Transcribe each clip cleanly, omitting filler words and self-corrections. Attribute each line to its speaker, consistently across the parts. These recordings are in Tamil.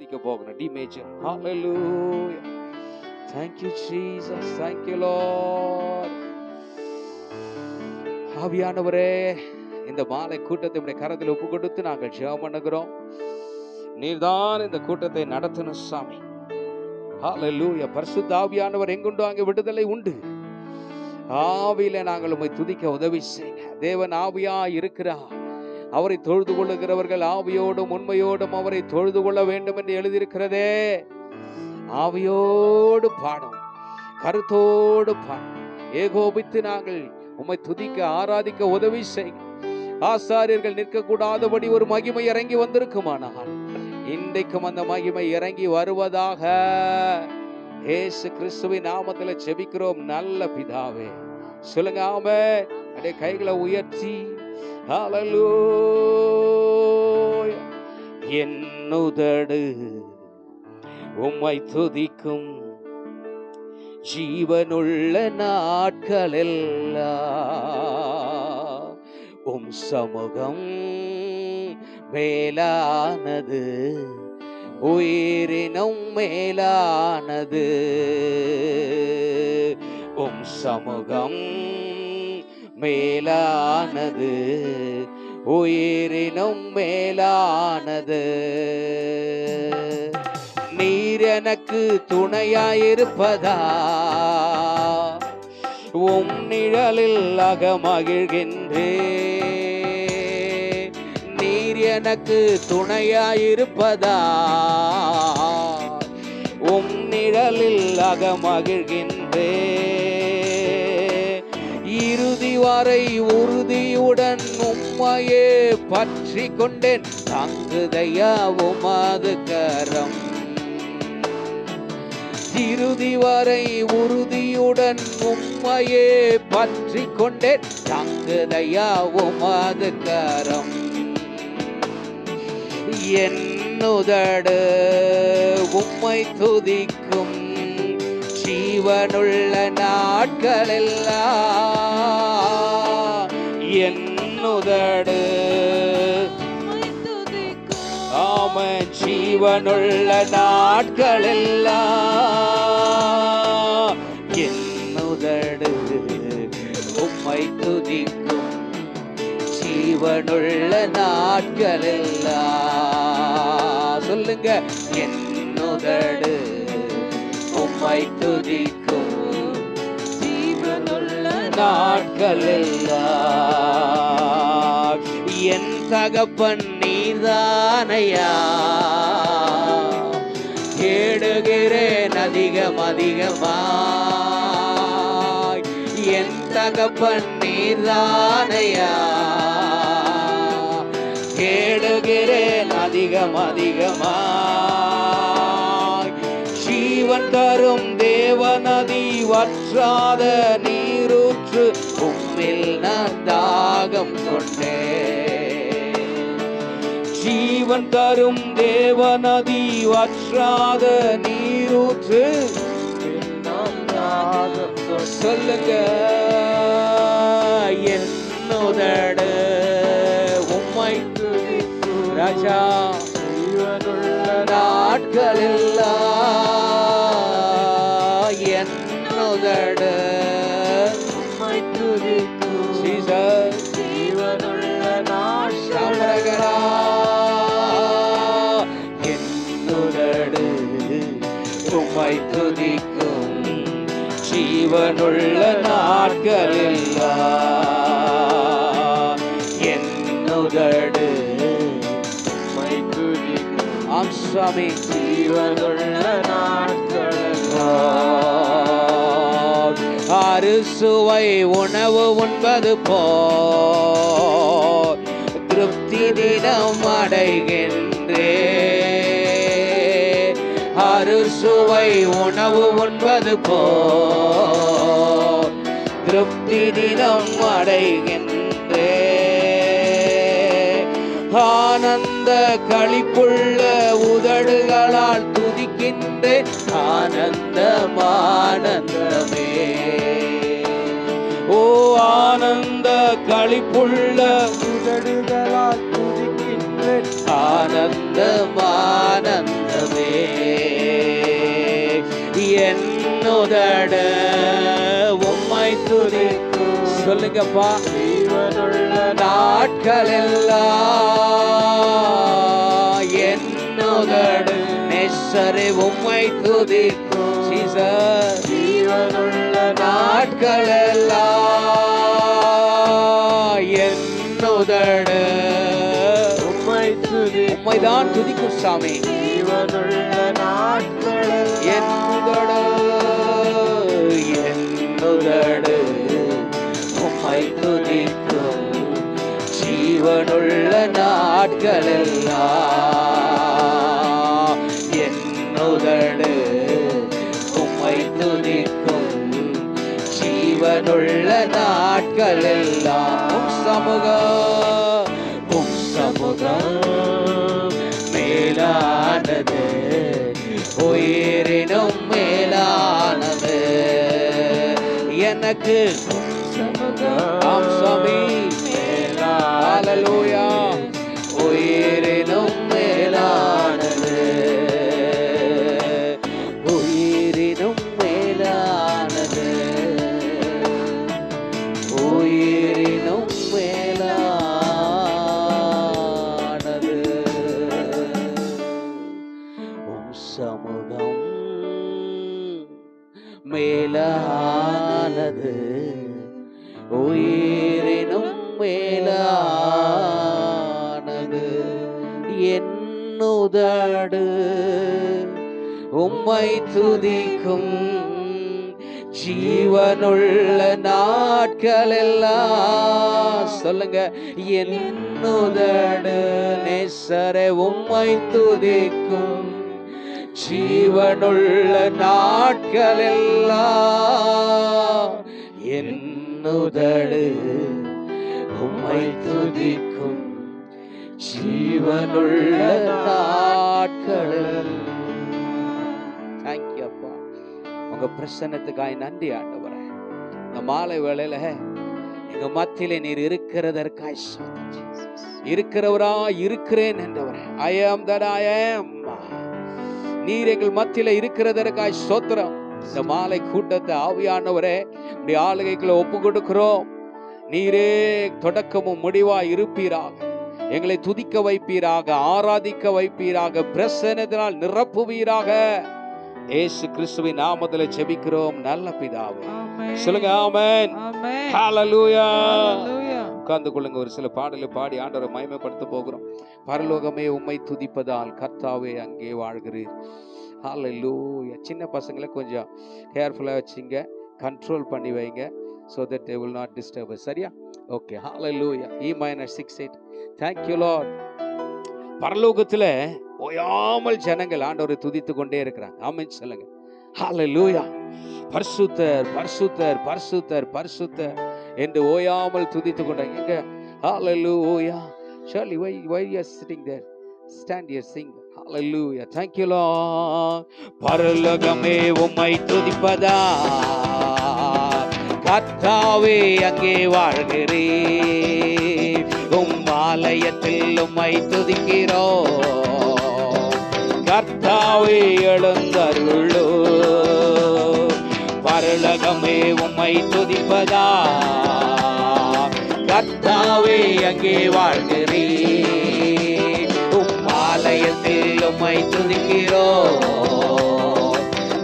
Speaker 1: துதிக்க போகணும். D major. Hallelujah. Thank you Jesus. Thank you Lord. ஆவியானவரே, இந்த மாலை கூட்டத்தை உடைய கரத்தில் ஒப்பு கொடுத்து நாங்கள் ஜெபம் பண்ணுகிறோம். நீர்தான் இந்த கூட்டத்தை நடத்தணும் சாமி. ஹalleluya. பரிசுத்த ஆவியானவர் எங்குண்டோ அங்கே விடுதலை உண்டு. ஆவியில நாங்கள் உம்மை துதிக்க உதவி செய்யுங்க. தேவன் ஆவியாய் இருக்கிறார். அவரை தொழுது கொள்ளுகிறவர்கள் ஆவியோடும் உண்மையோடும் அவரை தொழுது கொள்ள வேண்டும் என்று எழுதியிருக்கிறதே. ஆவியோடு பாடும், கருத்தோடு பாடும், ஏகோபித்து நாங்கள் உம்மை துதிக்க ஆராதிக்க உதவி செய்யுங்க. ஆசாரியர்கள் நிற்கக்கூடாதபடி ஒரு மகிமை இறங்கி வந்திருக்குமானால் இன்றைக்கும் அந்த மகிமை இறங்கி வருவதாக இயேசு கிறிஸ்துவின் நாமத்தில் ஜெபிக்கிறோம் நல்ல பிதாவே. சொல்லுங்க ஆமென். அப்படியே கைகளை உயர்த்தி ஹalleluya. என் உதடு உம்மை துதிக்கும் ஜீவனுள்ள நாட்களெல்லாம் உம் சமூகம் மேலானது, உயிரினும் மேலானது. உம் சமூகம் மேலானது, உயிரினும் மேலானது. நீர் எனக்கு துணையாயிருப்பதா, உம் நிழலில் அகமகிழ்கின்றே. நீர் எனக்கு துணையாயிருப்பதா, உம் நிழலில் அகமகிழ்கின்றே. இறுதி வரை உறுதியுடன் உம்மையே பற்றி கொண்டேன், தாங்குதையா உமது கரம். இறுதி வரை உறுதியுடன் உம்மையே பற்றி கொண்டேன், தாங்குதையா உமது கரம். என் உதடு உம்மை துதிக்கும் ஜீவனுள்ள நாட்களெல்லாம். என் உதடு ஆமென் ஜீவனுள்ள நாட்களெல்லாம். என் உதடு உம்மை துதிக்கும் ஜீவனுள்ள நாட்களெல்லாம். சொல்லுங்க, என் உதடு உம்மை துதிக்கும் ஜீவனுள்ள நாட்களெல்லாம். என் தகப்பன் நீதானையா, கேடுகிறேன் அதிகம் அதிகமாய். என் தகப்பன் நீதானையா, கேடுகிறேன் அதிகம் அதிகமாய். ஜீவன் தரும் தேவநதி, வற்றாத நீரூற்று, உம்மில் நான் தாகம் கொண்டேன். ஜீவன் தரும் தேவநதி, வற்றாத நீரூற்று, சொல்லுங்க. என் உதடு உம்மை துதிக்கும் ராஜா ஜீவனுள்ள நாட்களெல்லாம். என் உதடு உம்மை துதிக்கும் ஜீசஸ் ஜீவனுள்ள நாட்களெல்லாம். என் உதடு உம்மை துதிக்கும் ஜீவனுள்ள நாட்களெல்லாம். என் உதடு உம்மை துதிக்கும் ஆம்சாமி ஜீவனுள்ள நாட்களெல்லாம். அறுசுவை உணவு உண்பது போல் திருப்தி தினம் அடைகின்றே. அறுசுவை உணவு உண்பது போல் திருப்தி தினம் அடைகின்றே. ஆனந்த களிப்புள்ள உதடுகளால் துதிக்கின்றேன், ஆனந்தம் ஆனந்தமே. ஓ ஆனந்த களிப்புள்ள உதடுகளால் துதிக்கின்றேன், ஆனந்தம் ஆனந்தமே. உதடு உம்மை துதிக்கும். சொல்லுங்கப்பா. ஜீவனுள்ள நாட்கள் எல்லாம் என் உதடு நேசரே உம்மை துதிக்கும். ஜீசஸ். ஜீவனுள்ள நாட்கள் எல்லாம் என் உதடு உம்மை துதிக்கும். உம்மைதான் துதிக்கும் சாமி. ஜீவனுள்ள நாட்கள் என் உதடு உம்மை துதிக்கும். ஜீவனுள்ள நாட்கள் எல்லாம் என் உதடு உம்மை துதிக்கும். ஜீவனுள்ள நாட்கள் எல்லாம் உம் சமூகம் மேலானது, உயிரினும் மேலானது எனக்கு. சாமி ஹல்லேலூயா. உயிரினும் மேலானது, உயிரினும் மேலானது, உயிரினும் மேலானது உம் சமூகம் மேலானது, உயிரினும் மேலானது என் உதடு உம்மை துதிக்கும். ஜீவனுள்ள நாட்கள் எல்லாம் சொல்லுங்க என் உதடு நேசரே உம்மை துதிக்கும். ஜீவனுள்ள நாட்கள் எல்லாம் என் உதடு உம்மை துதிக்கும். ஜீவனுள்ள நாட்கள். தேங்க்யூ அப்பா, உங்க பிரசன்னத்துக்காய் நன்றி ஆண்டவரே. இந்த மாலை வேளையில எங்க மத்தியில நீர் இருக்கிறதற்காய் இருக்கிறவரா இருக்கிறேன் என்றவரே. I am that I am. நீர் எங்கள் மத்தியில இருக்கிறதற்காய் ஸ்தோத்திரம். இந்த மாலை கூட்டத்தை ஆவியானவரே உடைய ஆளுகைகளை ஒப்பு கொடுக்கிறோம். நீரே தொடக்கமும் முடிவா இருப்பீராக. எங்களை துதிக்க வைப்பீராக, ஆராதிக்க வைப்பீராக, பிரசன்னத்தினால் நிரப்புவீராக. இயேசு கிறிஸ்துவின் நாமத்தில் ஜெபிக்கிறோம் நல்ல பிதாவே. சொல்லுங்க ஆமென். ஹல்லேலூயா. உட்கார்ந்து கொள்ளுங்க. ஒரு சில பாடலை பாடி ஆண்டவரை மகிமைப்படுத்த போகிறோம். பரலோகமே உம்மை துதிப்பதால் கர்த்தாவே அங்கே வாழ்கிறீர். ஹல்லேலூயா. சின்ன பசங்களை கொஞ்சம் கேர்ஃபுல்லா வச்சுங்க, கண்ட்ரோல் பண்ணி வைங்க. so that they will not disturb us. சரியா? Okay. Hallelujah. E minor 6/8. thank you Lord. பரலோகத்துல ஓயாமல் ஜனங்கள் ஆண்டவரை துதித்து கொண்டே இருக்கிறாங்க. ஆமென் சொல்லுங்க. ஹல்லேலூயா. பரிசுத்தர் பரிசுத்தர் பரிசுத்தர் பரிசுத்தர் என்று ஓயாமல் துதித்து கொண்டாங்க. ஹல்லேலூயா. Shirley, why you are sitting there? Stand here, sing. Hallelujah. Thank you Lord. பரலோகமே உம்மை துதிப்பதா கர்த்தாவே அங்கே வாழ்கிறீர். உம் ஆலயத்தில் உம்மை துதிக்கிறோம். கர்த்தாவே எழுந்தருளோ. பரலோகமே உம்மை துதிப்பதா கர்த்தாவே அங்கே வாழ்கிறீர். உம் ஆலயத்தில் உம்மை துதிக்கிறோம்.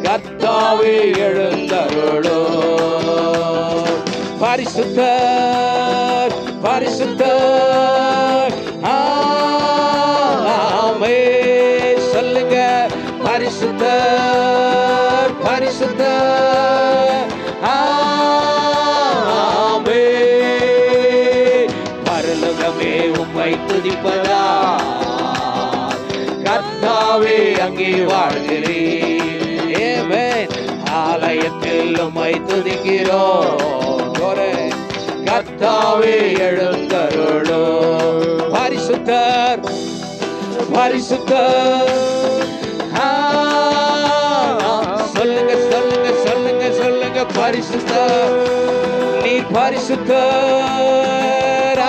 Speaker 1: கர்த்தாவே எழுந்தருளோ. பரிசுத்தர் பரிசுத்தர் ஆமென் சொல்லுங்க. பரிசுத்தர் பரிசுத்தர் ஆமென். பரலோகமே உம்மை துதிப்பதா கர்த்தாவே அங்கே வாழ்கிறீர். ஆமென். ஆலயத்தில் உம்மை துதிக்கிறோம். கர்த்தாவே எழுந்தருளோ. பரிசுத்தர் பரிசுத்தர் சொல்லுங்க சொல்லுங்க சொல்லுங்க சொல்லுங்க. பரிசுத்தர் நீர் பரிசுத்தர்.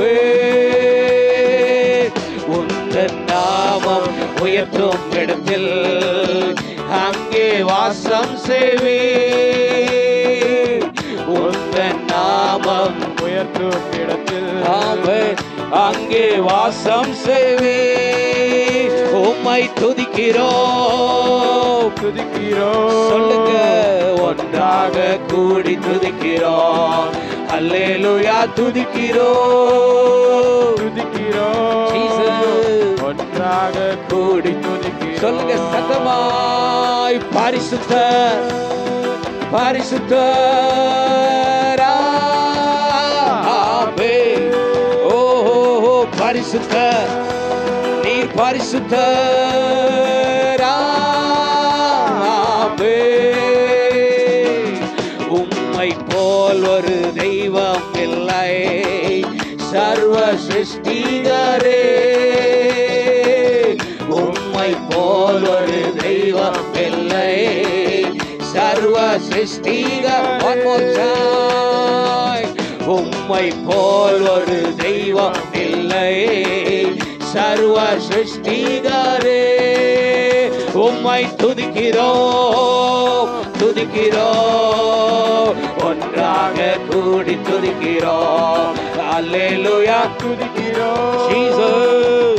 Speaker 1: ஆமென். உந்தன் நாமம் உயர்த்தும் இடத்தில் அங்கே வாசம் செய்வீர். உந்தன் நாமம்
Speaker 2: உயர்த்தும் இடத்தில்
Speaker 1: ஆமென் அங்கே வாசம் செய்வீர். உம்மை துதிக்கிறோம்
Speaker 2: துதிக்கிறோம்.
Speaker 1: சொல்லுங்க, ஒன்றாக கூடி துதிக்கிறோம். அல்லேலூயா துதிக்கிறோம்
Speaker 2: துதிக்கிறோம்.
Speaker 1: ஜீசஸ்.
Speaker 2: ஒன்றாக கூடி துதிக்கிறோம்.
Speaker 1: சொல்லுங்க சத்தமாய், பரிசுத்தர் பரிசுத்தர் ஆமென். ஓஹோ பரிசுத்தர், நீர் பரிசுத்தர் ஆமென். உம்மை போல் ஒரு தெய்வம் இல்லை, சர்வ சிருஷ்டிகரே. உம்மை போல் ஒரு தெய்வம் இல்லை, சர்வ சிருஷ்டிகர். One more time. உம்மை போல் ஒரு தெய்வம் இல்லை, சர்வ சிருஷ்டிகரே. உம்மை துதிக்கிறோம் துதிக்கிறோம், ஒன்றாக கூடி துதிக்கிறோம். அல்லேலூயா
Speaker 2: துதிக்கிறோம்.
Speaker 1: ஜீசஸ்.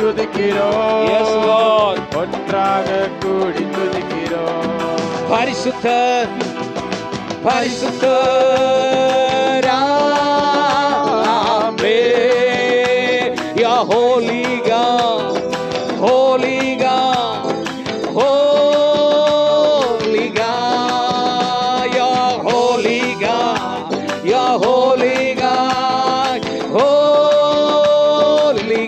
Speaker 2: துதிக்கிறோம்.
Speaker 1: Yes Lord.
Speaker 2: ஒன்றாக கூடி துதிக்கிறோம்.
Speaker 1: பரிசுத்தர் பரிசுத்தர் ஆமென். யா holy God, holy God, holy God, யா holy God, யா holy God, holy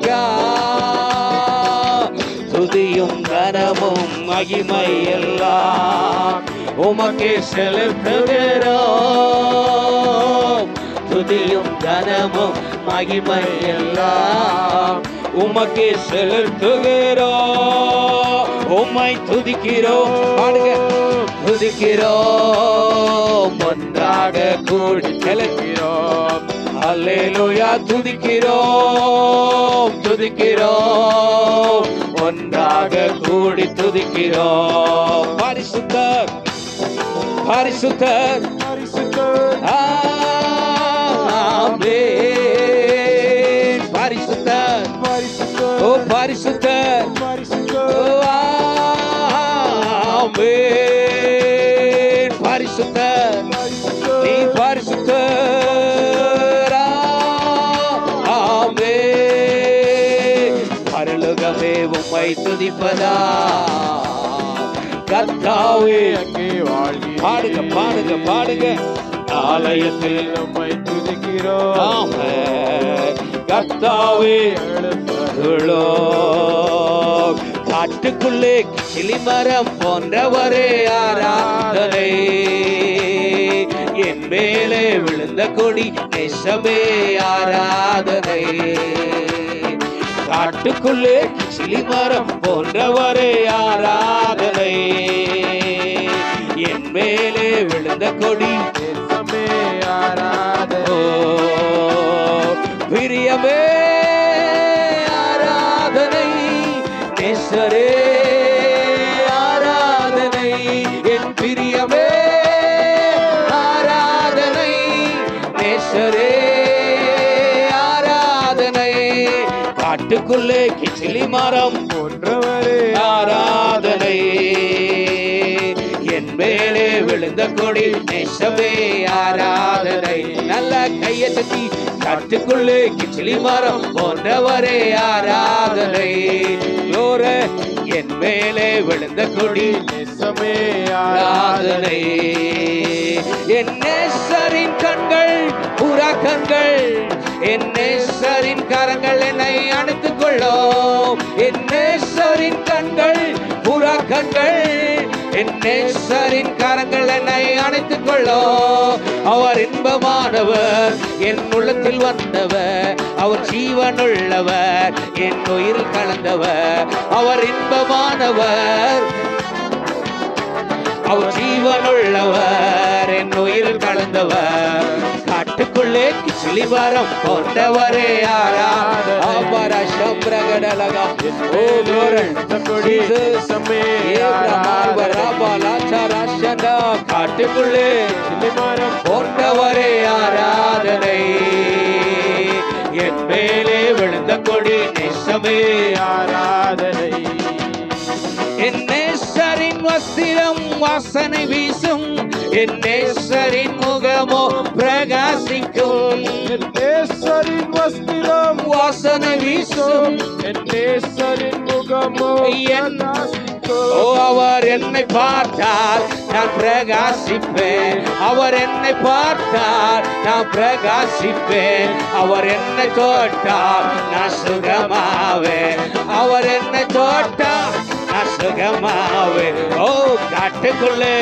Speaker 1: God. துதியும் கனமும் மகிமை எல்லாம் உமக்கே செலுத்துகிறோம். துதியும் கனமும் மகிமை எல்லாம் உமக்கே செலுத்துகிறோம். உம்மை துதிக்கிறோம். பாடுங்க, துதிக்கிறோம். ஒன்றாக கூடி செலுத்துகிறோம். அல்லேலூயா துதிக்கிறோம் துதிக்கிறோம், ஒன்றாக கூடி துதிக்கிறோம். பரிசுத்தர் பரிசுத்தர்
Speaker 2: பரிசுத்தர்
Speaker 1: ஆமென். பரிசுத்தர்
Speaker 2: பரிசுத்தர்
Speaker 1: ஓ பரிசுத்தர்
Speaker 2: பரிசுத்தர்
Speaker 1: ஆமென். பரிசுத்தர் நீ பரிசுத்தர் ஆமென். பரலோகமே உம்மை துதிப்பதா கர்த்தாவே.
Speaker 2: அங்கே வாழ்கிறேன்.
Speaker 1: பாடுங்க பாடுங்க பாடுங்க. ஆலயத்தில்
Speaker 2: உம்மை துதிக்கிறோம்.
Speaker 1: ஆமென். கர்த்தாவே காட்டுக்குள்ளே கிளிமரம் போன்றவரே ஆராதனை. என் மேலே விழுந்த கொடி நேசமே ஆராதனை. காட்டுக்குள்ளே கிளிமரம் போன்றவரே ஆராதனை. என் மேலே விழுந்த கொடி
Speaker 2: நேசமே ஆராதனை.
Speaker 1: ஓ பிரியமே ஆராதனை. நேசரே ஆராதனை. என் பிரியமே ஆராதனை. நேசரே ஆராதனை. காட்டுக்குள்ளே கிச்சிலி மரம்
Speaker 2: போன்றவரே
Speaker 1: ஆராதனை. என் மேலே விழுந்த கொடி நேசமே ஆராதனை. நல்ல கையை தட்டி காட்டுக்குள்ளே கிச்சிலி மரம் போன்றவரே ஆராதனை. லோரே என் மேலே விழுந்த கொடி
Speaker 2: நேசமே
Speaker 1: ஆராதனை. என் நேசரின் கண்கள் புறா கண்கள். என் நேசரின் கரங்கள் என்னை அணைத்துக் கொள்ளும். என் நேசரின் கண்கள் புறா கண்கள். என் நேசரின் கரங்கள் என்னை அணைத்துக் கொள்ளும். அவர் இன்பமானவர், என் உள்ளத்தில் வந்தவர். அவர் ஜீவனுள்ளவர், என் உயிரில் கலந்தவர். அவர் இன்பமானவர், அவர் ஜீவனுள்ளவர், என் உயிரில் கலந்தவர். காட்டுக்குள்ளே காட்டுக்குள்ளே கிச்சிலி மரம் போன்றவரே ஆராதனை சம்பிரகடலகா ஓ glory Jesus ஏப்ரமால் வரபாலாச்சா ராஷண்டா காட்டுக்குள்ளே கிச்சிலி மரம் போன்றவரே ஆராதனை என் மேலே விழுந்த கொடி நேசமே ஆராதனை என் நேசரின் வஸ்திரம் வாசனை வீசும் என் நேசரின் முகமோ பிரகாசிக்கும் என் நேசரின் வஸ்திரம் வாசனை வீசும் என் நேசரின் முகமோ ஓ அவர் என்னை பார்த்தால் நான் பிரகாசிப்பேன் அவர் என்னை பார்த்தால் நான் பிரகாசிப்பேன் அவர் என்னை தொட்டால் நான் சுகமாவேன் அவர் என்னை தொட்டால் நான் சுகமாவேன் ஓ காட்டுக்குள்ளே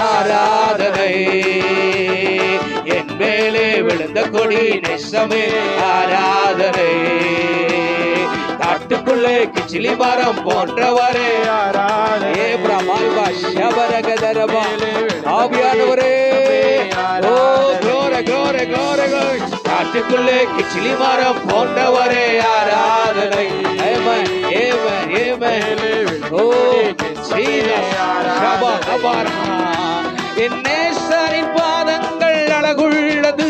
Speaker 1: ஆராதனை என் மேலே விழுந்த கொடி நேசமே ஆராதனை காட்டுக்குள்ளே கிச்சிலி மரம் போன்றவரே ஆராதனை பிரமால்வா ஷபரகதரபா ஆவியானவரே ஓ glory glory glory glory காட்டுக்குள்ளே கிச்சிலி மரம் போன்றவரே ஆராதனை ஆமென் ஆமென் ஆமென் ஓ ஜீசஸ் ஷபா அபாரா என் நேசரின் பாதங்கள் அழகுள்ளது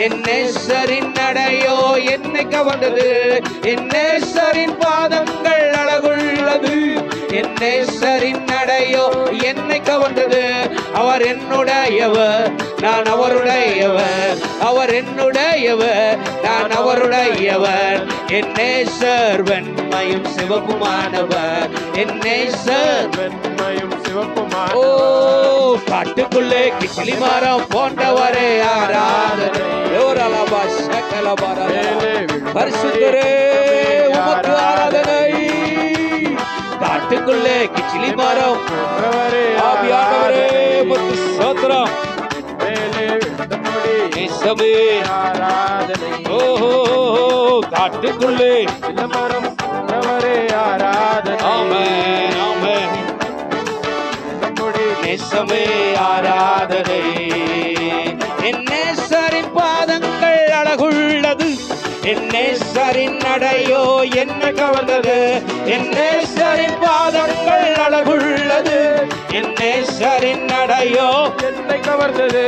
Speaker 1: என் நேசரின் நடையோ என்னை கவர்ந்தது என் நேசரின் பாதங்கள் அழகுள்ளது என் நேசரின் நடையோ என்னை கவர்ந்தது அவர் என்னுடையவர் நான் அவருடையவர் அவர் என்னுடையவர் நான் அவருடையவர் என் நேசர் வெண்மையும் சிவப்புமானவர் என் நேசர் வெண்மையும் சிவப்புமானவர் ஓ காட்டுக்குள்ளே கிச்சிலி மரம் போன்றவரே ஆராதனை பரிசுத்தரே உமக்கு ஆராதனை காட்டுக்குள்ளே கிச்சிலி மரம் ஆவியானவரே உமக்கு ஸ்தோத்திரம் நேசமே ஆராதனை ஓஹோ காட்டுக்குள்ளே மரம் ஆராதனை ஆமென் ஆமென் நேசமே ஆராதனை என் நேசரின் பாதங்கள் அழகுள்ளது என் நேசரின் நடையோ என்ன கவர்ந்தது என் நேசரின் பாதங்கள் அழகுள்ளது என் நேசரின் நடையோ என்னை கவர்ந்தது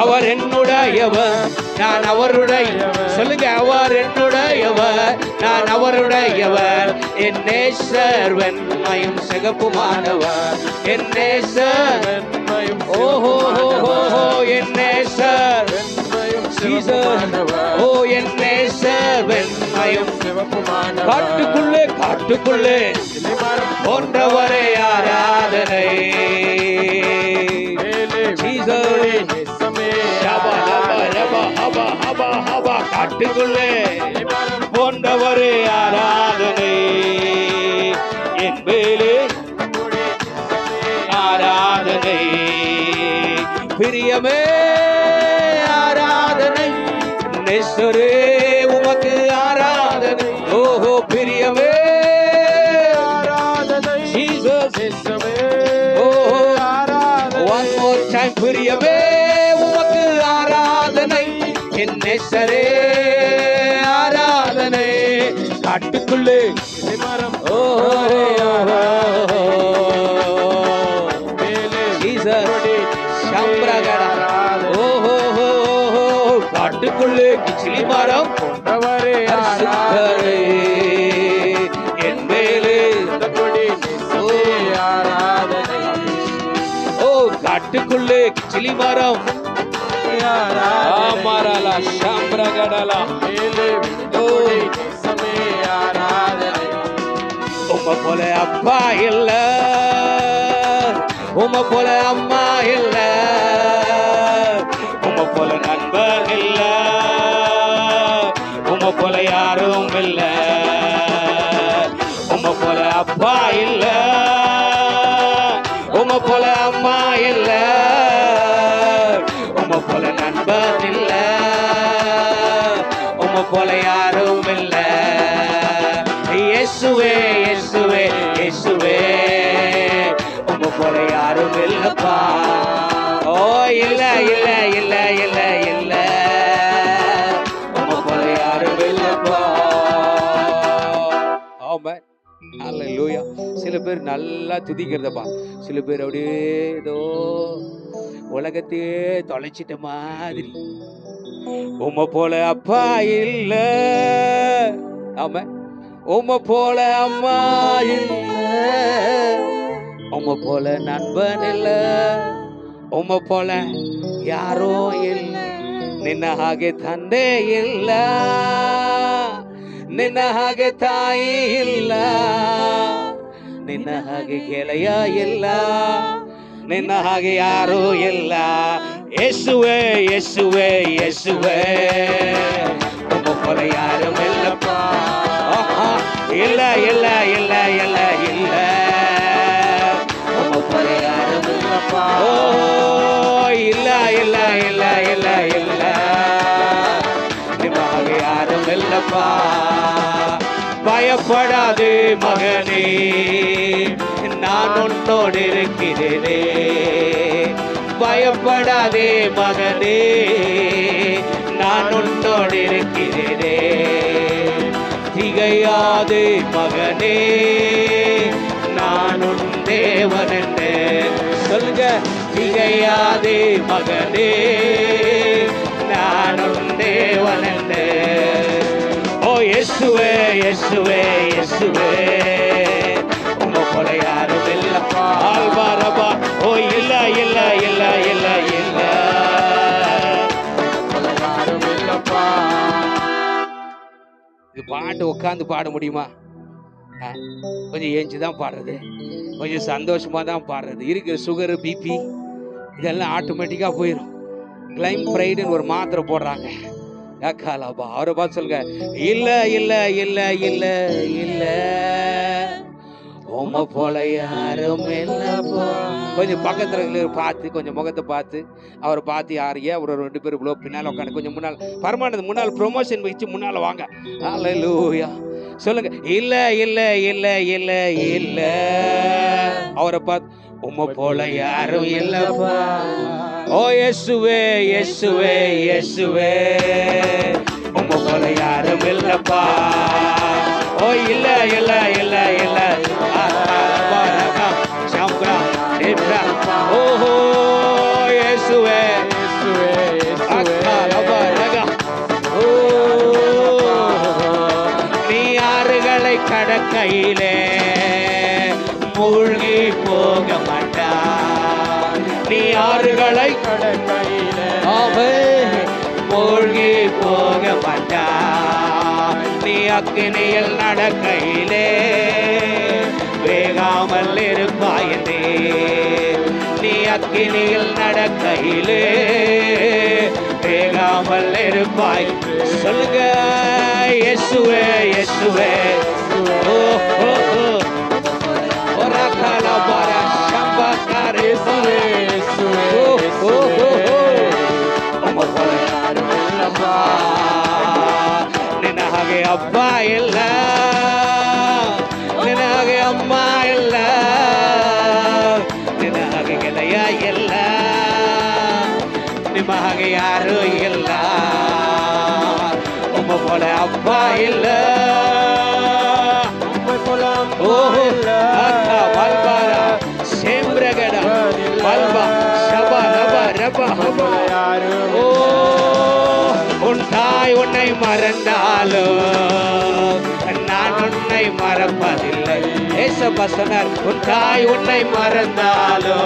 Speaker 1: அவர் என்னுடையவர் நான் அவருடையவர் சொல்லுங்க அவர் என்னுடையவர் நான் அவருடையவர் என் நேசர் வெண்மையும் சிகப்புமானவர் என் நேசர் வெண்மையும் ஓஹோ என் நேசர் ஓ என் நேசர் வெண்மையும் சிவப்புமானவர் காட்டுக்குள்ளே காட்டுக்குள்ளே போன்றவரே ஆராதனை காட்டுக்குள்ளே போன்றவரே ஆராதனை என் மேலே ஆராதனை பிரியமே ஆராதனை நேசரே உமக்கு ஆராதனை ஓஹோ பிரியமே ஆராதனை ஜீசஸ் நேசமே ஓஹோ ஆராதனை one more time பிரியமே உமக்கு ஆராதனை என் நேசரே ஆராதனை காட்டுக்குள்ளே மரம் ஓஹோ காட்டுக்குள்ளே கிச்சிலி மரம் போன்றவரே ஆராதனை என் மேலே ஆராதனை ஓ காட்டுக்குள்ளே கிச்சிலி மரம் ஆமாரலா சம்பிரகடலா ஆராதனை உம்ம போல அப்பா இல்ல உம்ம போல அம்மா இல்ல உம்ம போல நண்பர் இல்ல உம்ம போல யாரும் இல்ல உம்ம போல அப்பா இல்ல உம்ம போல அம்மா இல்ல உம்ம போல நண்பர் இல்ல உம்ம போல யாரும் இல்ல இயேசுவே இயேசுவே இயேசுவே உம்ம போல யாரும் இல்லப்பா ஓ இல்ல இல்ல இல்ல இல்ல அல்லேலூயா. சில பேர் நல்லா துதிக்கிறதப்பா, சில பேர் அப்படியே ஏதோ உலகத்தையே தொலைச்சிட்ட மாதிரி. உம்மை போல அப்பா இல்ல, ஆமா, உம்மை போல அம்மா இல்ல, உம்மை போல நண்பன் இல்ல, உம்மை போல ಯಾರೋ ಇಲ್ಲ, ನಿನ್ನ ಹಾಗೆ ತಂದೆ ಇಲ್ಲ, ನಿನ್ನ ಹಾಗೆ ತಾಯಿ ಇಲ್ಲ, ನಿನ್ನ ಹಾಗೆ ಗೆಳೆಯ ಇಲ್ಲ, ನಿನ್ನ ಹಾಗೆ ಯಾರೂ ಇಲ್ಲ. ಯೇಸುವೆ ಯೇಸುವೆ ಯೇಸುವೆ, ಒಬ್ಬ ಪೊಲ ಯಾರು ಇಲ್ಲಪ್ಪ, ಇಲ್ಲ ಇಲ್ಲ ಇಲ್ಲ ಇಲ್ಲ ಇಲ್ಲ, ಒಬ್ಬ ಪೊಲ ಯಾರು ಇಲ್ಲಪ್ಪ, ಓ ಇಲ್ಲ ಇಲ್ಲ ಇಲ್ಲ ಇಲ್ಲ ಇಲ್ಲ, ನಿಮ್ಮ ಹಾಗೆ ಯಾರು ಇಲ್ಲಪ್ಪ. பயப்படாதே மகனே, நான் உன்னோடு இருக்கிறேனே. பயப்படாதே மகனே, நான் உன்னோடு இருக்கிறேனே. திகையாதே மகனே, நான் உன் தேவன் என்று சொல்லுங்க. திகையாதே மகனே, நான் உன் தேவன் என்று. ஓ இயேசுவே இயேசுவே இயேசுவே, உம்மை போல யாரும் இல்லப்பா. ஆல்வாரபா, ஓ இல்ல இல்ல இல்ல இல்ல இல்ல, யாரும் இல்லப்பா. இது பாட்டு உட்காந்து பாட முடியுமா? கொஞ்சம் ஏஞ்சி தான் பாடுறது, கொஞ்சம் சந்தோஷமா தான் பாடுறது. இருக்கிற சுகரு பிபி இதெல்லாம் ஆட்டோமேட்டிக்கா போயிடும். கிளைம் ஃப்ரைடுன்னு ஒரு மாத்திரை போடுறாங்க. யாக்காலாபா, அவரை பார்த்து சொல்லுங்க, இல்ல இல்ல இல்ல இல்ல இல்ல, உம்மை போல யாரும் இல்லப்பா. கொஞ்சம் பக்கத்துல பார்த்து, கொஞ்சம் முகத்தை பார்த்து, அவரை பார்த்து, யாரையே அவர் 2 பேர் இவ்வளோ பின்னால் உட்காந்து, கொஞ்சம் முன்னால் பரமானது, முன்னால் ப்ரொமோஷன் வச்சு முன்னால் வாங்க. அல்லேலூயா சொல்லுங்க. இல்ல இல்ல இல்ல இல்ல இல்ல, அவரை பார்த்து, உம்மை போல யாரும் இல்லப்பா. ஓ இயேசுவே இயேசுவே இயேசுவே, உம்மை போல யாரும் இல்லப்பா. ஓ இல்ல இல்ல இல்ல இல்ல, ஓஹோ இயேசுவே இயேசுவே இயேசுவே, ஓ நீ ஆறுகளை கடக்கையிலே மூழ்கி போக மாட்டா. நீ ஆறுகளை கடக்கையிலே மூழ்கி போக மாட்டா. நீ அக்கினியில் நடக்கையிலே வேகாமல் இருப்பாயனே. நீ அக்கினியில் நடக்கையிலே வேகாமல் இருப்பாய். சொல்லுங்க இயேசுவே இயேசுவே, ஓ ஓ ஓ ஒராகலபாரா ஷம்பகாரே இயேசுவே இயேசுவே, ஓ ஓ ஓ, உம்மை போல யாரும் இல்லப்பா. ನಿನ್ನ ಹಾಗೆ ಅಪ್ಪ ಇಲ್ಲ, ನಿನ್ನ ಹಾಗೆ ಅಮ್ಮ ಇಲ್ಲ, ನಿನ್ನ ಹಾಗೆ ಗೆಳೆಯ ಇಲ್ಲ, ನಿಮ್ಮ ಹಾಗೆ ಯಾರು ಇಲ್ಲ. ಉಮ್ಮ ಪೋಲ ಅಪ್ಪ ಇಲ್ಲ, ಓಹೋ ಅಕ್ಕ ಬಲ್ಬಾರ ಸೇಮ್ರಗಡ ಬಲ್ಬ ಶಬ ರಬ ರಬ ಹಬ. ஓ உன் தாய் உன்னை மறந்தாலோ நான் உன்னை மறப்பதில்லை. ஏசப்பா சொன்னார், உன் தாய் உன்னை மறந்தாலோ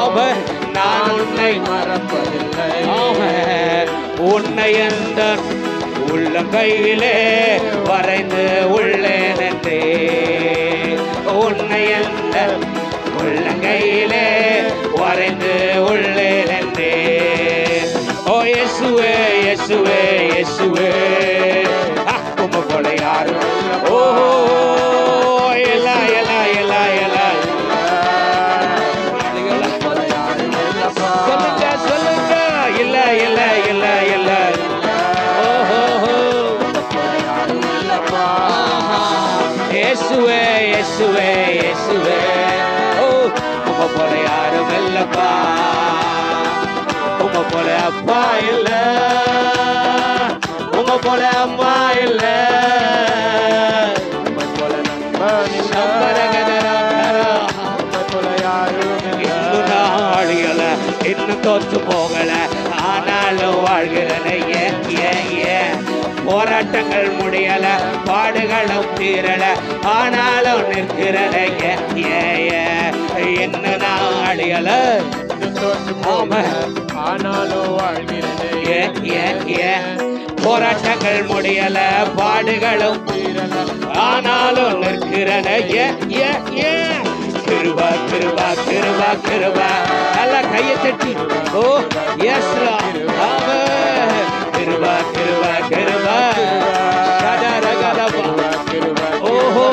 Speaker 1: அவன் நான் உன்னை மறப்பதில்லை. அவன் உன்னை எந்த உள்ளங்கையிலே வரைந்து உள்ளேன் என்றே. உன்னை எந்த உள்ளங்கையிலே வரைந்து உள்ளேன் என்றே. ஓ இயேசுவே இயேசுவே இயேசுவே, உம்மை போல யாரும். ஓ எல்லா எல்லா எல்லா எல்லா, சொல்லுங்க சொல்லுங்க, இல்ல இல்ல இல்ல இல்ல, ஓஹோ இயேசுவே இயேசுவே இயேசுவே, ஓ உம்மை போல யாரும் இல்லப்பா. உம்மை போல அப்பா இல்ல, உம்மை போல அம்மா இல்ல, உம்மை போல நண்பன் இன்னும் நாளியல இன்னும் தோற்று போகல ஆனாலும் வாழ்கிறேன் ஏன் போராட்டங்கள் முடியல பாடுகளும் தீரல ஆனாலும் நிற்கிறேன் என்ன நாளியல
Speaker 2: ஆனாலும் வாழ்கிறேன்
Speaker 1: போராட்டங்கள் முடியல பாடுகளும் ஆனாலும் நிற்கிறேன் கிருபா கிருபா கிருபா கிருபா நல்லா கையை தட்டி ஓ எஸ் கிருபா கிருபா கிருபா ஓஹோ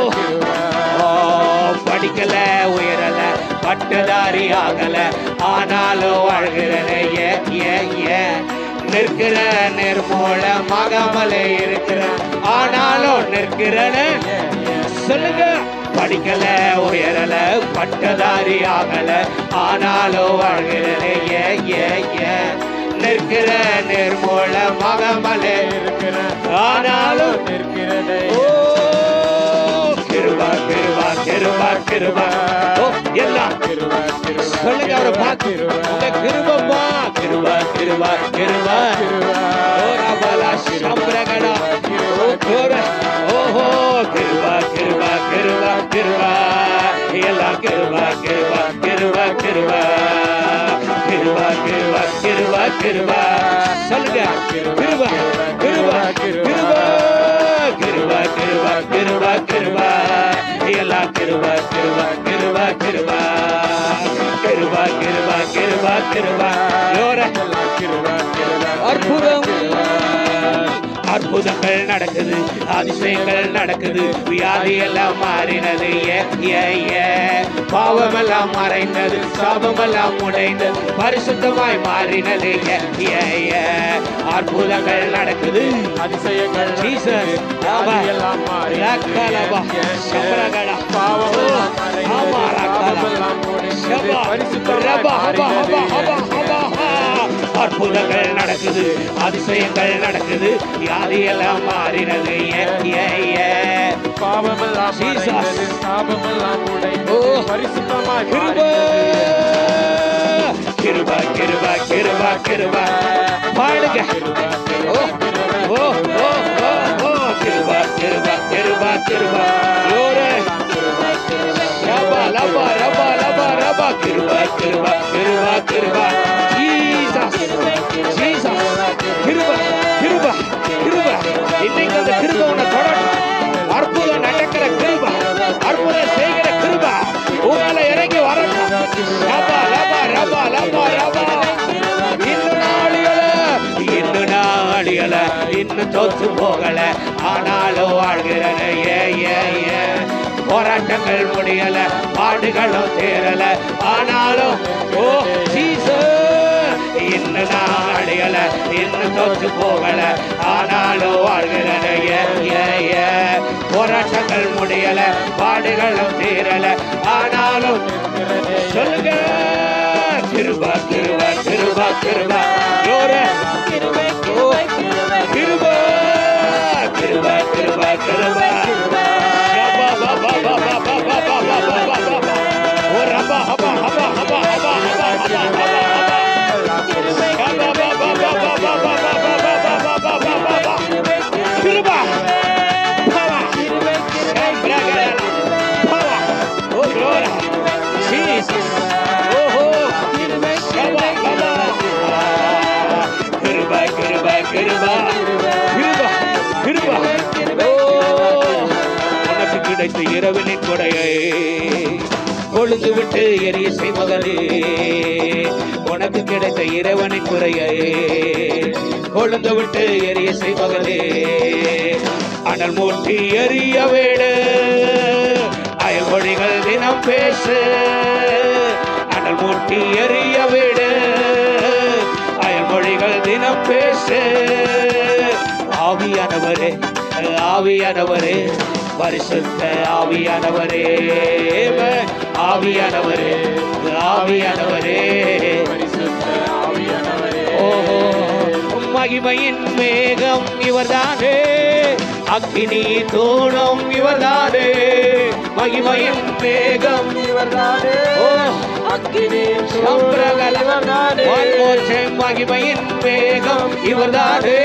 Speaker 1: படிக்கல உயரல பட்டதாரி ஆகல ஆனாலும் வாழ்கிறேன் நிற்கிற நிர்மூல மகமலை இருக்கிற ஆனாலும் நிற்கிறேன்னு சொல்லுங்க படிக்கல உயரல பட்டதாரி ஆகல ஆனாலும் வாழ்கிறேன் நிற்கிற நிர்மூல மகமலை இருக்கிற ஆனாலும் நிற்கிறது கிருபா கிருபா கிருபா கிருபா எல்லாம் சொல்லுங்க அவரை பார்த்து உங்க கிருபமா கிருபா கிருபா கிருபா ஓஹோ கிருபா கிருபா கிருபா கிருபா எல்லாம் கிருபா கிருபா கிருபா கிருபா கிருபா கிருபா கிருபா கிருபா சொல்லுங்க கிருபா கிருபா கிருபா கிருபா கிருபா கிருபா கிருபா எல்லாம் கிருபா கிருபா கிருபா கிருபா கிருபா கிருபா கிருபா கிருபா அற்புதம் அற்புதங்கள் நடக்குது அதிசயங்கள் நடக்குது வியாதி எல்லாம் மாறினது பாவமெல்லாம் மறைந்தது சாபமெல்லாம் உடைந்தது பரிசுத்தமாய் மாறினது அற்புதங்கள் நடக்குது அதிசயங்கள் எல்லாம் அற்புதங்கள் நடக்குது அதிசயங்கள் நடக்குது வியாதி எல்லாம் மாறினது பாவமெல்லாம் சாபமெல்லாம் உடைந்து பரிசுத்தமாய் கிருபா கிருபா கிருபா கிருபா பாடுங்க ஓ ஓ ஓ ஓ கிருபா கிருபா கிருபா கிருபா ரபா ரபா ரபா ரபா ரபா கிருபா கிருபா கிருபா கிருபா ஜீசஸ் ஜீசஸ் கிருபா கிருபா கிருபா இன்னைக்கு அந்த கிருபா உன்னை தொடரும் அற்புதம் நடக்கிற கிருபா அற்புதம் செய்கிற கிருபா உன்னால இறங்கி வரணும் ரபா ரபா ரபா ரபா ரபா இன்னும் நாளியல இன்னும் தோற்று போகல ஆனாலும் வாழ்கிறேன் போராட்டங்கள் முடியல பாடுகளும் தேரல ஆனாலும் ஓ ஜீசஸ் இன்னும் நாளியல இன்னும் தோற்று போகல ஆனாலும் வாழ்கிறேன் போராட்டங்கள் முடியல பாடுகளும் தேரல ஆனாலும் சொல்லுங்க கிருபா கிருபா கிருபா கிருபா கிருபா கிருபா கிருபா கிருபா கிருபா கிடைத்த இரவினின் கொடையை கொழுந்து விட்டு எரிய செய்மகனே உனக்கு கிடைத்த இறைவனின் குறையை கொழுந்து விட்டு எரிய செய்மகனே அனல் மூட்டி எரிய வேடு அயல்மொழிகள் தினம் பேசு அனல் மூட்டி எரிய வேடு அயல்மொழிகள் தினம் பேசு ஆவியானவரே ஆவியானவரே பரிசுத்த ஆவியானவரே ஆவியானவரே ஆவியானவரே பரிசுத்த ஆவியானவரே ஓஹோ மகிமையின் மேகம் இவர்தானே அக்கினி தூணும் இவர்தானே மகிமையின் மேகம்
Speaker 2: இவர்தானே
Speaker 1: ஓ
Speaker 2: அக்கினி
Speaker 1: சம்பிரகல
Speaker 2: இவர்தானே
Speaker 1: வான்மோட்சை மகிமையின் மேகம் இவர்தானே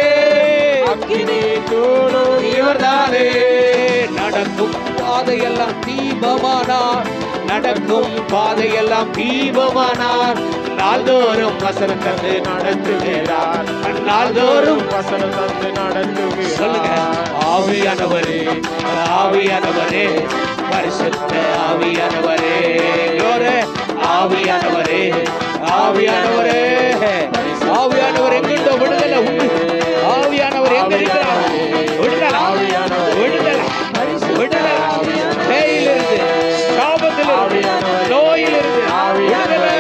Speaker 2: அக்கினி தூணும்
Speaker 1: இவர்தானே நடக்கும் பாதையெல்லாம் தீபமானார் நடக்கும் பாதையெல்லாம் தீபமானார் நாள்தோறும் வசனம் தந்து நடத்துகிறார் நாள்தோறும்
Speaker 2: வசனம் தந்து
Speaker 1: சொல்லுங்க
Speaker 2: நடத்துகிறார்
Speaker 1: ஆவியானவரே ஆவியானவரே பரிசுத்த ஆவியானவரே glory ஆவியானவரே ஆவியானவரே ஆவியானவர் எங்கிட்ட விடுதலை உண்டு ஆவியானவர் எங்க இருக்கிறார் விடுதலை விடுதலை விடுதலை பேயிலிருந்து சாபத்திலிருந்து நோயிலிருந்து விடுதலை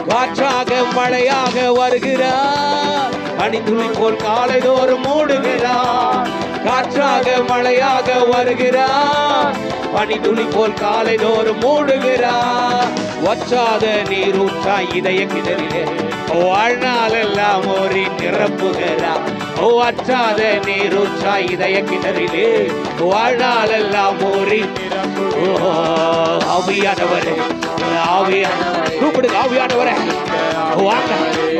Speaker 1: காற்றாக மழையாக வருகிறார் பனித்துளி போல் காலைதோறும் மூடுகிறார் காற்றாக மழையாக வருகிறார் பனித்துளி போல் காலைதோறும் மூடுகிறார் வற்றாத நீர் ஊற்றா இதய கிணறிலே வாழ்நாளெல்லாம் ஓரி நிரப்புகிறார் வற்றாத நீர் ஊற்றா இதய கிணறிலே வாழ்நாளெல்லாம் ஓரி ஆவியானவரே ஆவியானவரே கூப்பிடுங்க ஆவியானவரே வாங்க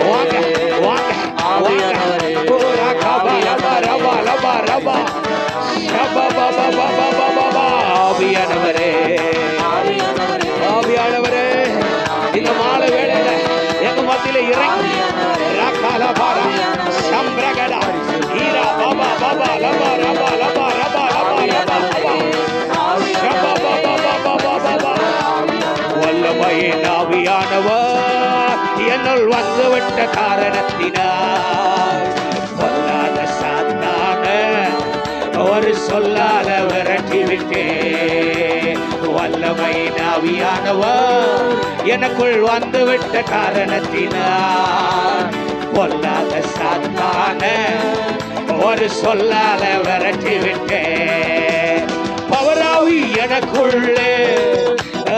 Speaker 1: வாங்க வாங்க ஆவியானவரே ஆவியானவரே ஆவியானவரே இந்த மாலை வேளையில எங்க மத்தியில இறங்கி ராகாலபாரா சம்பிரகடா ஈரா பாபா பாபா லபா ரபா லபா ரபா லபா லபா லபா வல்லமையின் ஆவியானவர் என்னுள் வந்துவிட்ட காரணத்தினால் பொல்லாத சாத்தான ஒரு சொல்லாத விரட்டி விட்டேன் வல்லமையின் ஆவியானவர் எனக்குள் வந்துவிட்ட காரணத்தினால் பொல்லாத சாத்தான ஒரு சொல்லாத விரட்டி விட்டேன் பவராவி எனக்குள்ளே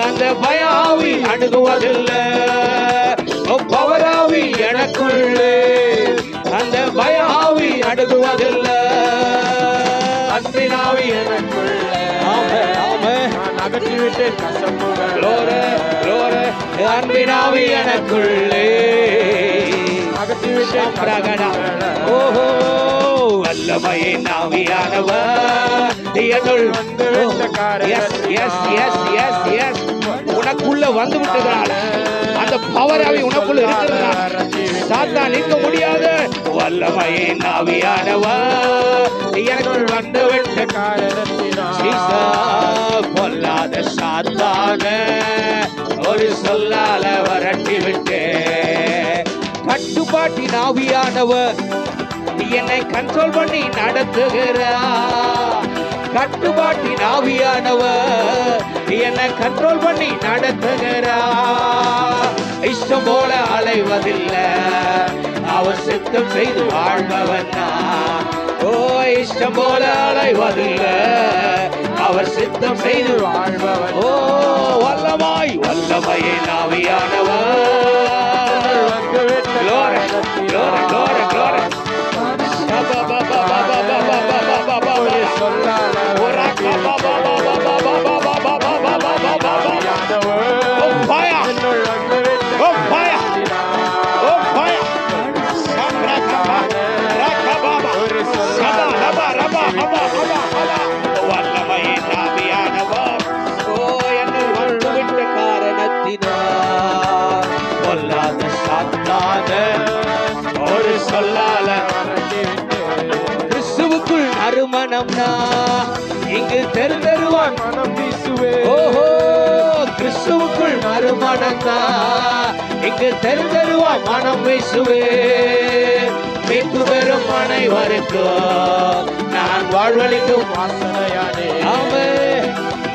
Speaker 1: அந்த பயாவி அணுகுவதில்லை பவராவி எனக்குள்ளே அந்த பயாவி அணுகுவதில்லை
Speaker 2: அன்பினாவி எனக்குள்ளே
Speaker 1: ஆமே ஆமே
Speaker 2: நான் அகற்றிவிட்டேன் கசப்புகள்
Speaker 1: அன்பினாவி எனக்குள்ளே
Speaker 2: அகற்றிவிட்டேன்
Speaker 1: பிரகடா
Speaker 2: கசப்புகள்.
Speaker 1: ஓஹோ வல்லமையின் ஆவியானவர் என்னுள் உனக்குள்ள வந்து விட்டதால் அந்த பவராவி உனக்குள்ள இருக்கிறதால் சாத்தான் நிற்க முடியாது வல்லமையின் ஆவியானவர் எனக்குள் வந்து விட்ட
Speaker 2: காரணத்தினால்
Speaker 1: பொல்லாத சாத்தான ஒரு சொல்லால வரட்டி விட்டு கட்டுப்பாட்டின் ஆவியானவர் என்னை கண்ட்ரோல் பண்ணி நடத்துகிறார் கட்டுப்பாட்டின் ஆவியானவர் என்னை கண்ட்ரோல் பண்ணி நடத்துகிறார் இஷ்டம் போல அலைவதில்லை அவர் சித்தம் செய்து வாழ்பவன் நான். ஓ இஷ்டம் போல அலைவதில்லை அவர் சித்தம் செய்து
Speaker 2: வாழ்பவன்
Speaker 1: ஓ வல்லமாய் வல்லமையின் ஆவியானவர் glory glory glory glory
Speaker 2: ஒரு சொல்லால என்னுள் வந்துவிட்ட ஒரு
Speaker 1: வல்லமையின் ஆவியானவர் ஓ என்னை வந்துவிட்ட காரணத்தினால் பொல்லாத சாத்தான ஒரு சொல்லால கிறிஸ்துவுக்குள் நறுமணம்னா இங்கு தெரிந்தருவான்
Speaker 2: மனம் வீசுவே
Speaker 1: ஓஹோ கிறிஸ்துவுக்குள் நறுமணம்னா இங்கு தெரிந்தருவான் மனம் வீசுவே மீட்பு பெறும் அனைவருக்கும் நான் வாழ்வளிக்கும்
Speaker 2: வாசனையானே
Speaker 1: ஆமே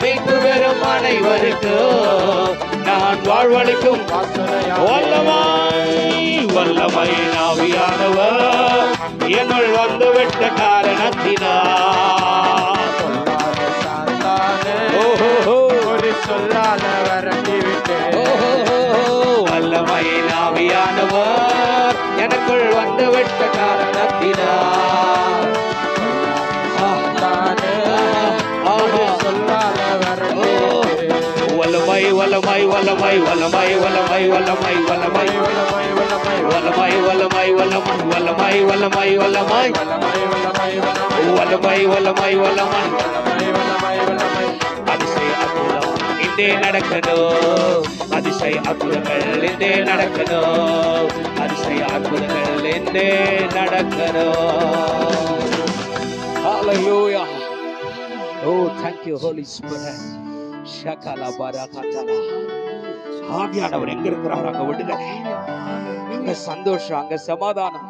Speaker 1: மீட்பு பெறும் அனைவருக்கும் நான் வாழ்வளிக்கும் வல்லமையின் ஆவியானவர் என்னுள் வந்துவிட்ட காரணத்தினால் ஓஹோ
Speaker 2: ஒரு சொல்லால வரட்டி விட்டேன்
Speaker 1: ஓஹோ வல்லமையின் ஆவியானவர் எனக்குள் வந்துவிட்ட காரணத்தினால் வல்லமை வல்லமை வல்லமை வல்லமை வல்லமை வல்லமை வல்லமை வல்லமை வல்லமை வல்லமை வல்லமை வல்லமை வல்லமை வல்லமை வல்லமை அதிசய அற்புதம் இந்தே நடக்கணும், அதிசய அற்புதங்கள் இந்தே நடக்கணும், அதிசய அற்புதங்கள் இந்தே நடக்கணும். Hallelujah. Oh, thank you, Holy Spirit. Shakala barakatala. ஆவியானவர் எங்க இருக்கிறார் அங்க விடுதலை, அங்க சந்தோஷம், அங்க சமாதானம்.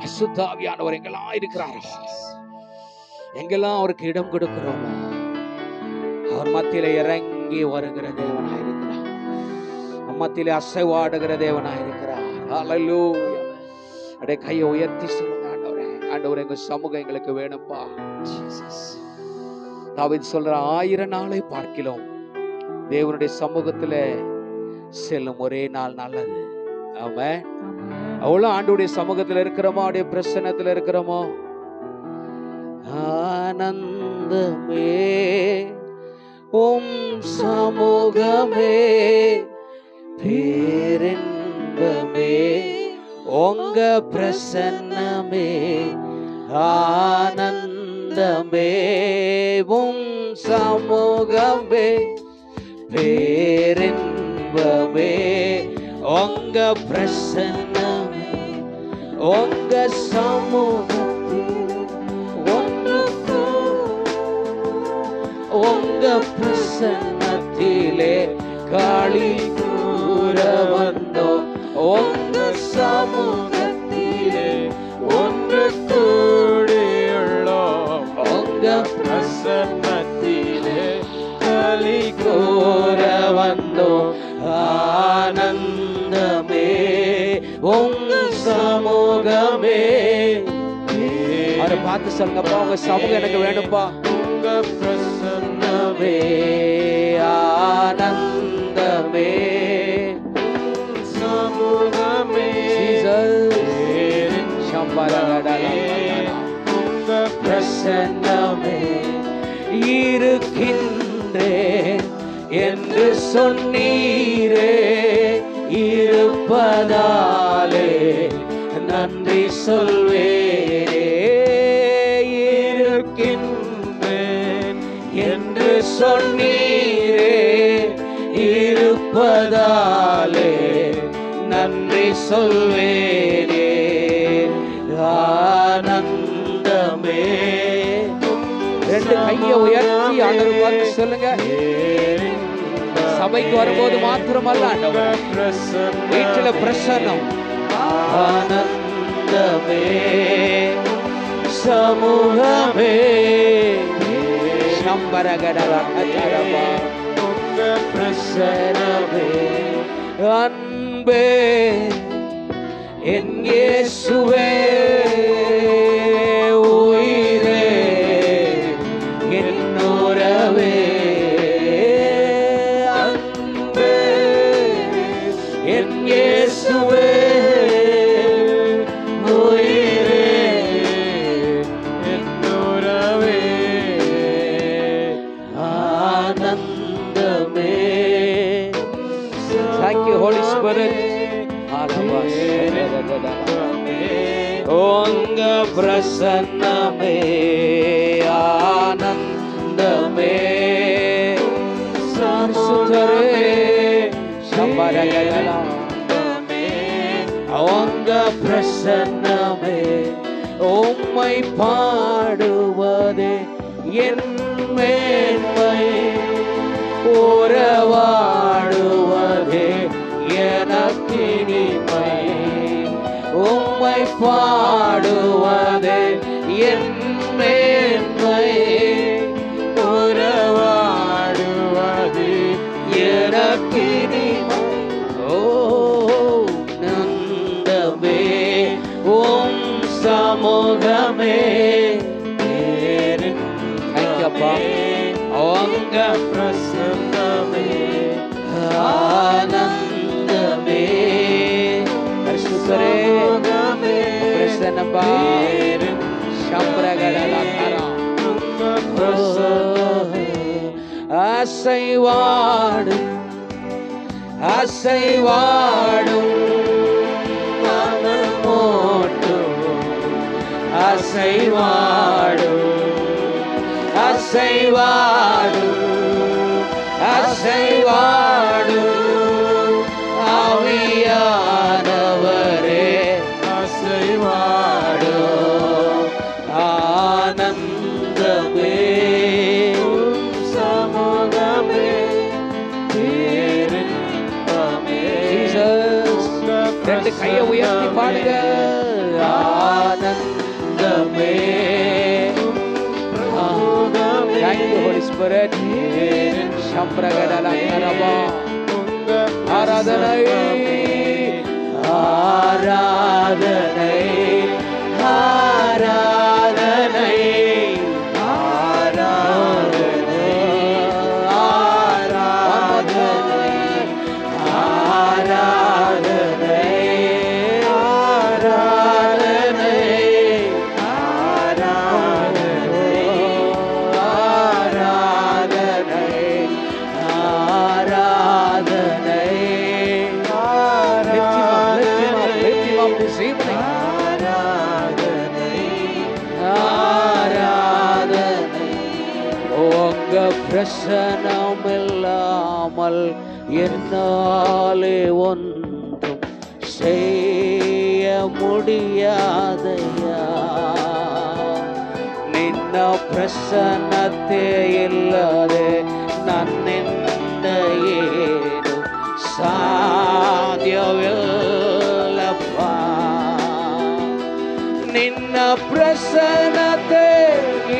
Speaker 1: அசுத்த ஆவியானவர் எங்கெல்லாம் இருக்கிறாரோ, எங்கெல்லாம் அவருக்கு இடம் கொடுக்கிறோமோ அவர் மத்தியில இறங்கி வருகிற தேவனாயிருக்கிறார், மத்தியில அசைவாடுகிற தேவனாயிருக்கிறார். ஹல்லேலூயா. அடே கையை உயர்த்தி சொல்லுங்க, ஆண்டவரே, ஆண்டவரே எங்க சமூகம் எங்களுக்கு வேணும்பா. தாவீது சொல்ற 1000 நாளை பார்க்கிறோம் தேவனுடைய சமூகத்துல செல்லும் ஒரே நாள் நல்லது. ஆமென். அவ்வளவு ஆண்டவருடைய சமூகத்துல இருக்கிறோமோ, அவருடைய பிரசன்னத்துல இருக்கிறோமோ, ஆனந்தமே உம் சமூகமே பேரின்பமே உங்க பிரசன்னமே, ஆனந்தமே உம் சமூகமே பேரின்பமே உங்க பிரசன்னமே, உங்க சமூகத்தில் உங்க பிரசன்னத்திலே களி கூற வந்தோம், உங்க சமூகத்திலே ஒன்று கூடியுள்ளோம், உங்க பிரசன்னத்திலே களி கூற வந்தோம், ஆனந்தமே உங்க சமூகமே. அவரை பார்த்து சொல்லுங்கப்பா, உங்க சமூகம் எனக்கு வேணும்பா. உங்க பிரசன்னமே ஆனந்தமே சமூகமே, உங்க பிரசன்னமே இருக்கின்றேன் என்று சொன்னீரே, இருப்பதாலே நன்றி சொல்வேனே, இருக்கின்றேன் என்று சொன்னீரே, இருப்பதாலே நன்றி சொல்வேனே, ஆனந்தமே. ரெண்டு கையை உயர்த்தி ஆண்டவரை பார்த்து சொல்லுங்க. சபைக்கு வரும்போது மாத்திரமல்ல, வீட்டில பிரசன்னம், ஆனந்தமே சமூகமே சம்பரகடரகடரபா உங்க பிரசன்னமே, அன்பே என் இயேசுவே உயிரே என் உறவே, அன்பே என் இயேசுவே உயிரே என் உறவே, ஆனந்தமே. Thank you, Holy Spirit. உங்க பிரசன்னமே ஆனந்தமே சுந்தரே சம்பரகலமே, உங்க பிரசன்னமே உம்மை பாடுவதே என் மேன்மை, உறவாடுவதே எனக்கினிமை, உம்மை பாடுவதே என் மேன்மை, உறவாடுவதே எனக்கினிமை, ஓ நந்தமே உம் சமூகமே ஐயப்பா உங்க பிரசன்னமே ஆனந்தமே பரிசுத்தரே பிரசன்னப்பா சம்பிரகடலகரா அசைவாடும் அசைவாடும் மனமோட்டும் அசைவாடும் அசைவாடும் அசைவாடும் ஆவியானவரே அசைவாடும் ஆனந்தமே சமூகமே பேரின்பமே. ரெண்டு கையை உயர்த்தி பாடுங்க. ஆனந்தமே. Thank you, Holy Spirit. சம்பிரகடலங்கரபா. ஆராதனை ஆராதனை ஆராதனை ஆராதனை ஆராதனை ஆராதனை ஆராதனை பிரசனம் இல்லாமல் என்னாலே ஒன்றும் செய்ய முடியாதையா. ನಿನ್ನ ಪ್ರಸನ್ನತೆ ಇಲ್ಲದೆ ನನ್ನಿಂದ ಏನು ಸಾಧ್ಯವಿಲ್ಲಪ್ಪ. ನಿನ್ನ ಪ್ರಸನ್ನತೆ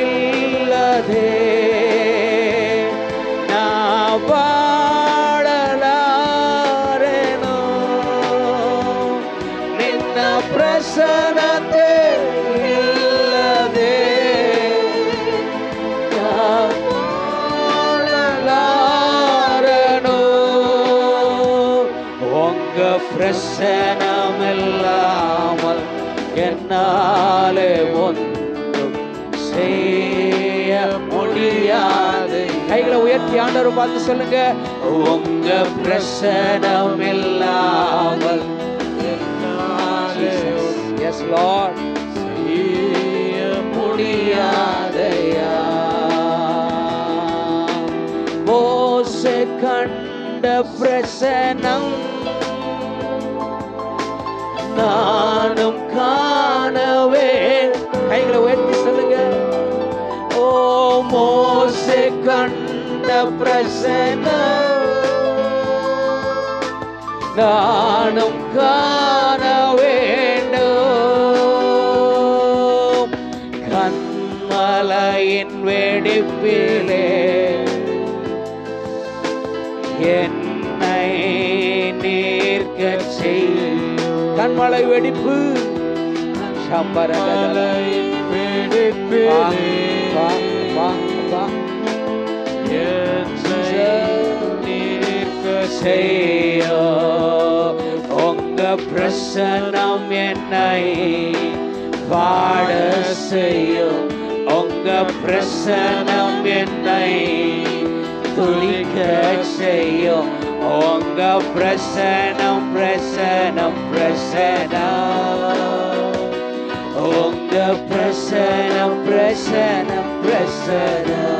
Speaker 1: ಇಲ್ಲದೆ ನಾ ಬಾಳಲಾರೆನು. ನಿನ್ನ ಪ್ರಸನ್ನತೆ ಇಲ್ಲದೆ ನಾ ಬಾಳಲಾರೆನು. உங்க பிரசனமில்லாமல் என்னாலே ஒன்றும் செய்ய முடியாது. கைகளை உயர்த்தி ஆண்டவரை பார்த்து சொல்லுங்க. உங்க பிரசனம் இல்லாமல் எஸ் லார்ட் செய்ய முடியாதையா. மோசே கண்ட பிரசனம் நானும் காணவே. கைகளை உயர்த்தி சொல்லுங்க. ஓ மோசே கண்ட பிரசனம் நானும் காண வேண்டும். கண்மலையின் வெடிப்பிலே என்னை நீர்க்கச் செய்யும். கண்மலை வெடிப்பு சம்பரமலையின் வெடிப்பிலே செய்யோ. உங்க பிரசனம் என்னை பாட செய்யும். உங்க பிரசனம் என்னை துளிக்க செய்யும். உங்க பிரசனம் பிரசனம் பிரசனம். உங்க பிரசனம் பிரசனம் பிரசனம்.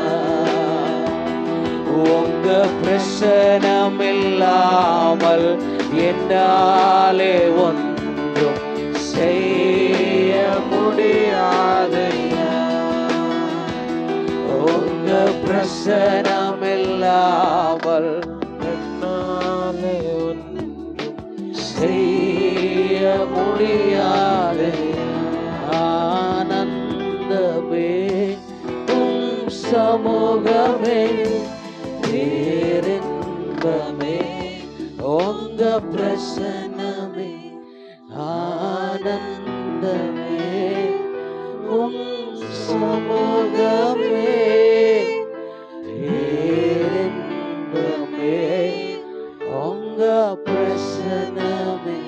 Speaker 1: உங்க பிரசனம் இல்லாமல் என்னாலே ஒன்றும் செய்ய முடியாது. உங்க பிரசனம் இல்லாமல் என்னாலே ஒன்றும் செய்ய முடியாது. ஆனந்தமே உம் சமூகமே பேரின்பமே. உங்க பிரசன்னமே ஆனந்தமே உம் சமூகமே பேரின்பமே. உங்க பிரசன்னமே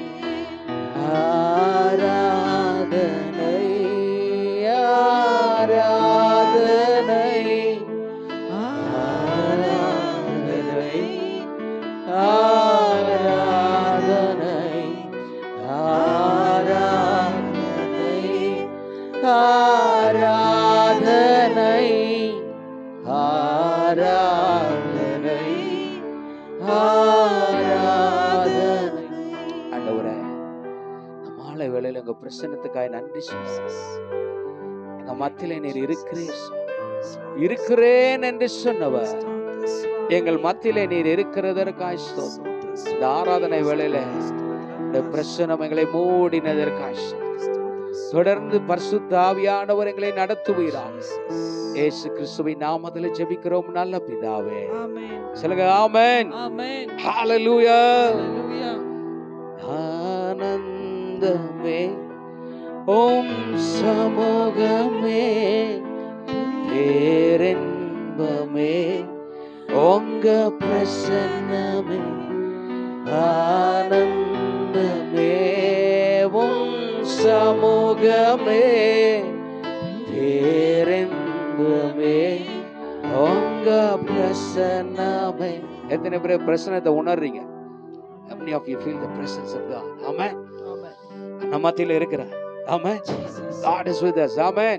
Speaker 1: ஆராதனை ஆராதனை ஆராதனை. பிரசன்னத்துக்காய் நன்றி சொல்லுங்க. எங்க மத்தியில நீர் இருக்கிறேன் என்று சொன்னவர் எங்கள் மத்தியிலே நீர் இருக்கிறதற்காய் ஸ்தோத்திரம். இந்த ஆராதனை வேளையில இந்த பிரசன்னம் எங்களை மூடினதற்காய் தொடர்ந்து பரிசுத்த ஆவியானவர் எங்களை நடத்துவீராக. இயேசு கிறிஸ்துவின் நாமத்தில் ஜெபிக்கிறோம் நல்ல பிதாவே. சொல்லுங்க ஆமென். ஹalleluya. ஆனந்தமே ஓம் சமூகமே பேரின்பமே உங்க பிரசன்னமே ஆனந்தமே உம் சமூகமே பேரின்பமே உங்க பிரசன்னமே. எத்தனை பேர் பிரசன்னத்தை உணர்றீங்க? How many of you feel the presence of God? Amen. நம்ம மத்தியில இருக்கிறார். Amen. God is with us. Amen.